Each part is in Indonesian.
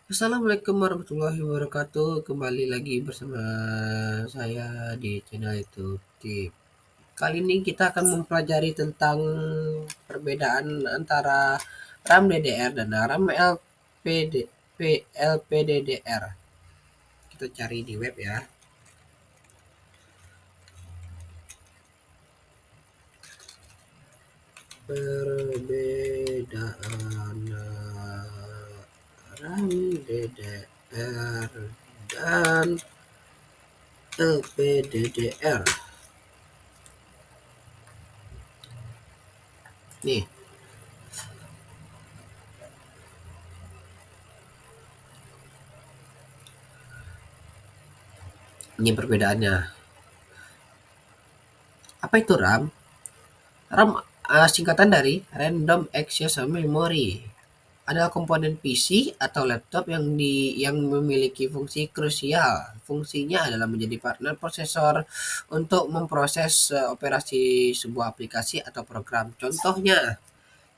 Assalamualaikum warahmatullahi wabarakatuh. Kembali lagi bersama saya di channel YouTube Tip. Kali ini kita akan mempelajari tentang perbedaan antara RAM DDR dan RAM LPDDR. Kita cari di web ya. Perbedaan RAM DDR dan LPDDR. Nih, ini perbedaannya. Apa itu RAM? RAM singkatan dari Random Access Memory. Adalah komponen PC atau laptop yang memiliki fungsi krusial. Fungsinya adalah menjadi partner prosesor untuk memproses operasi sebuah aplikasi atau program. Contohnya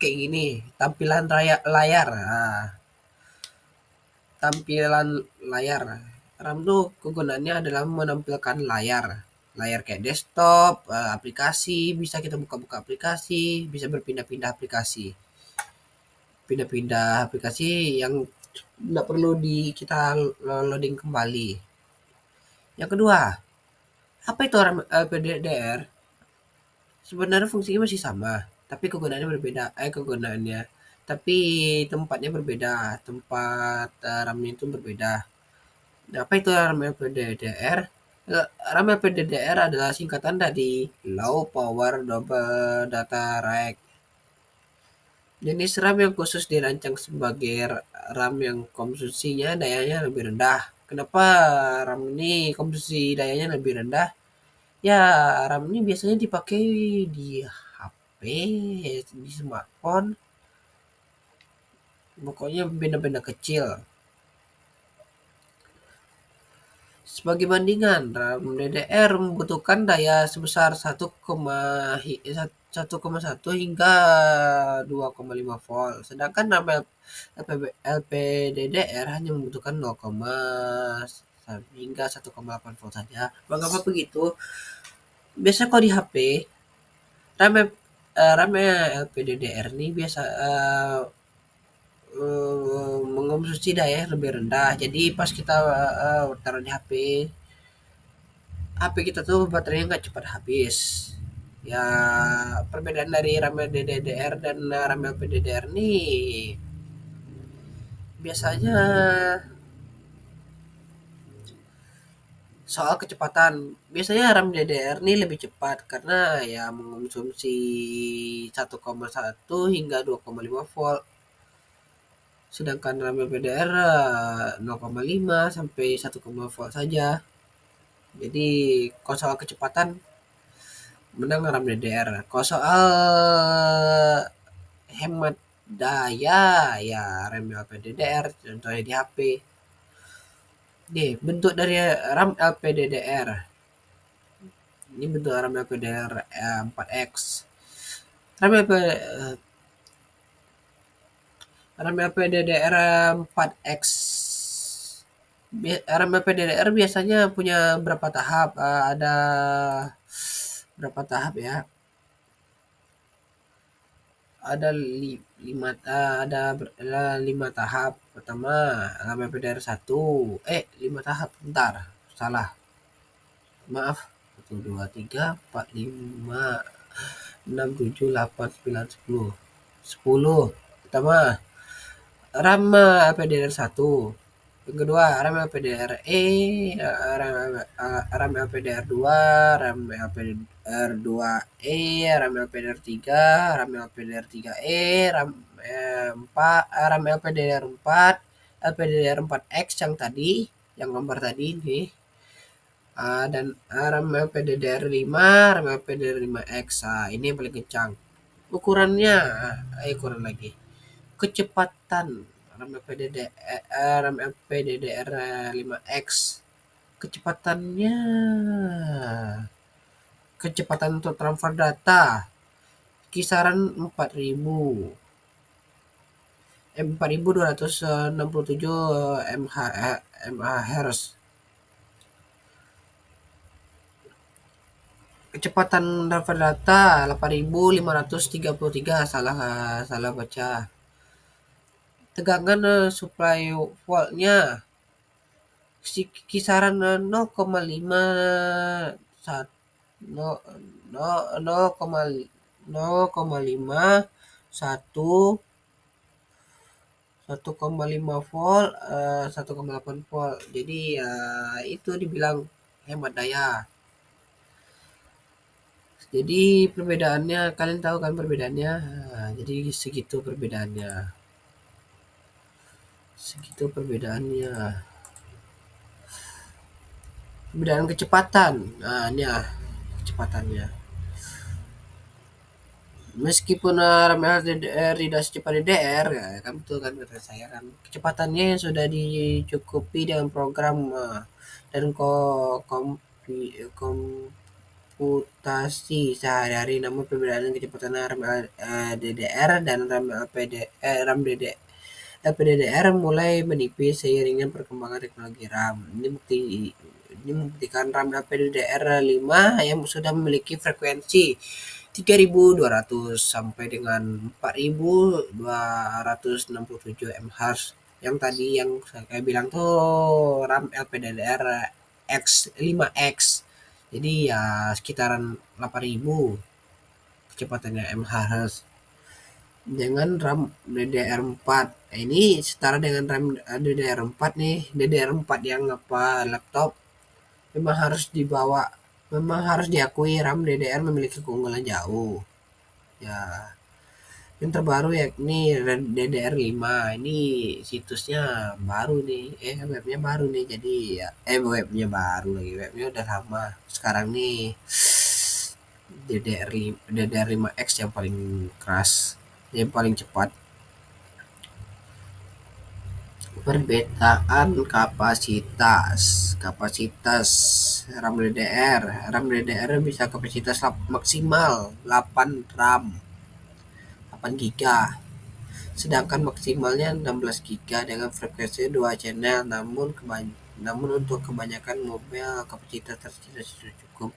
kayak gini, tampilan layar. Tampilan layar. RAM tuh kegunaannya adalah menampilkan layar. Layar kayak desktop, aplikasi, bisa kita buka-buka aplikasi, bisa berpindah-pindah aplikasi. Pindah-pindah aplikasi yang nggak perlu kita loading kembali. Yang kedua, apa itu RAM LPDDR? Sebenarnya fungsinya masih sama, tapi kegunaannya berbeda. Kegunaannya, tapi tempatnya berbeda. Tempat RAM-nya itu berbeda. Nah, apa itu RAM LPDDR? RAM LPDDR adalah singkatan dari Low Power Double Data Rate. Jenis RAM yang khusus dirancang sebagai RAM yang konsumsinya dayanya lebih rendah. Kenapa RAM ini konsumsi dayanya lebih rendah? Ya, RAM ini biasanya dipakai di HP, di smartphone, pokoknya benda-benda kecil. Sebagai bandingan, RAM DDR membutuhkan daya sebesar 1,1 hingga 2,5 volt, sedangkan RAM LPDDR hanya membutuhkan 0, hingga 1,8 volt saja. Mengapa begitu? Biasanya kalau di HP, RAM LPDDR ini biasa mengonsumsi daya yang lebih rendah. Jadi pas kita taruh di HP kita tuh baterainya nggak cepat habis. Ya, perbedaan dari RAM DDR dan RAM LPDDR nih biasanya soal kecepatan. Biasanya RAM DDR nih lebih cepat karena ya mengonsumsi 1,1 hingga 2,5 volt. Sedangkan RAM LPDR 0,5 sampai 1, volt saja. Jadi kalau soal kecepatan menang RAM DDR. Kalau soal hemat daya ya RAM LPDDR contohnya di HP. Nih, bentuk dari RAM LPDDR. Ini bentuk RAM LPDDR 4X. RAM LP, RAM LPDDR 4X. RAM LPDDR biasanya punya berapa tahap? Ada berapa tahap ya? Ada ada 5 tahap. Pertama, LPDDR 1. 5 tahap. Bentar, salah. Maaf. 1, 2, 3, 4, 5, 6, 7, 8, 9, 10. 10. Pertama, RAM LPDDR 1. Yang kedua, RAM LPDR E, RAM LPDR 2, RAM LPDR 2E, RAM LPDR 3, RAM LPDR 3E, RAM LPDR 4, LPDR 4X yang tadi, yang gambar tadi nih. Dan RAM LPDDR 5, RAM LPDR 5X. Ini yang paling kencang. Ukurannya, ukuran lagi. Kecepatan RAM LPDDR 5X. Kecepatannya, kecepatan untuk transfer data kisaran 4000. M4267 MHz. Kecepatan transfer data 8533, salah salah baca. Tegangan supply voltnya kisaran 0,5 no, no, 0,5 1,5 volt, 1,8 volt. Jadi ya itu dibilang hemat daya. Jadi perbedaannya kalian tahu kan perbedaannya. Nah, jadi segitu perbedaannya. Segitu perbedaannya. Perbedaan kecepatan. Nah, ini ya kecepatannya. Meskipun RAM LDDR tidak secepat DDR, ya, kan betul kan kata saya kan. Kecepatannya yang sudah dicukupi dengan program dan komputasi sehari-hari, namun perbedaan kecepatan RAM DDR dan RAM RAM LPDDR mulai menipis seiringnya perkembangan teknologi RAM. Ini membuktikan RAM LPDDR5 yang sudah memiliki frekuensi 3200 sampai dengan 4267 MHz. Yang tadi yang saya bilang tuh RAM LPDDR X5X. Jadi ya sekitaran 8000 kecepatannya MHz. Dengan RAM DDR4. Ini setara dengan RAM DDR4 nih. DDR4 yang laptop memang harus dibawa, memang harus diakui RAM DDR memiliki keunggulan jauh. Ya, yang terbaru yakni DDR5. Ini situsnya baru nih. Webnya baru nih. Jadi ya, webnya baru lagi. Webnya udah lama. Sekarang nih DDR5X yang paling keras, yang paling cepat. Perbedaan kapasitas RAM DDR bisa kapasitas maksimal 8 RAM 8 giga, sedangkan maksimalnya 16 giga dengan frekuensi 2 channel. Namun untuk kebanyakan mobil kapasitas tersebut sudah cukup.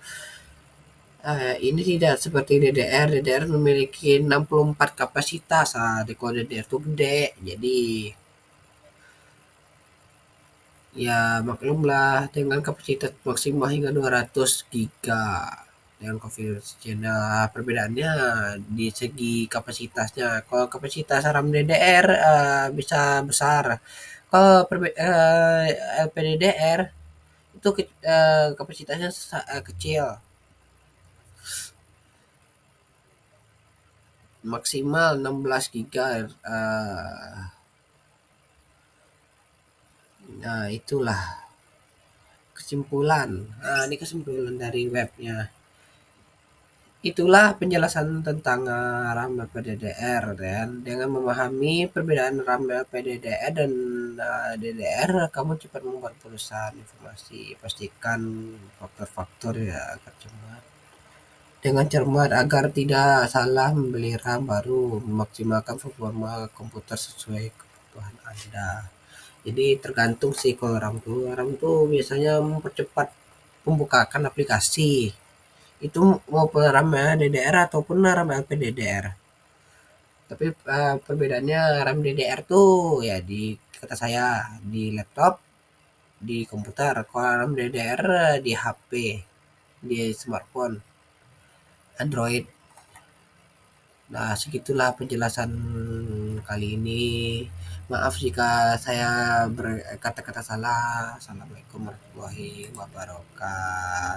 Ini tidak seperti DDR. DDR memiliki 64 kapasitas. Kalau DDR itu gede, jadi ya maklumlah dengan kapasitas maksimal hingga 200 giga dengan configurasi channel. Perbedaannya di segi kapasitasnya. Kalau kapasitas RAM DDR bisa besar. Kalau LPDDR itu kapasitasnya kecil. Maksimal 16 giga. Nah, itulah kesimpulan. Ini kesimpulan dari webnya. Itulah penjelasan tentang RAM LPDDR, dan dengan memahami perbedaan RAM LPDDR dan DDR, kamu cepat membuat perusahaan informasi. Pastikan faktor-faktor ya agar cermat. Dengan cermat agar tidak salah membeli RAM baru, memaksimalkan performa komputer sesuai kebutuhan Anda. Jadi tergantung sih kalau RAM tuh biasanya mempercepat pembukaan aplikasi. Itu mau RAM DDR ataupun RAM LPDDR. Tapi perbedaannya RAM DDR tuh ya di kata saya di laptop, di komputer. Kalau RAM DDR di HP, di smartphone, Android. Nah, segitulah penjelasan kali ini. Maaf jika saya berkata-kata salah. Assalamualaikum warahmatullahi wabarakatuh.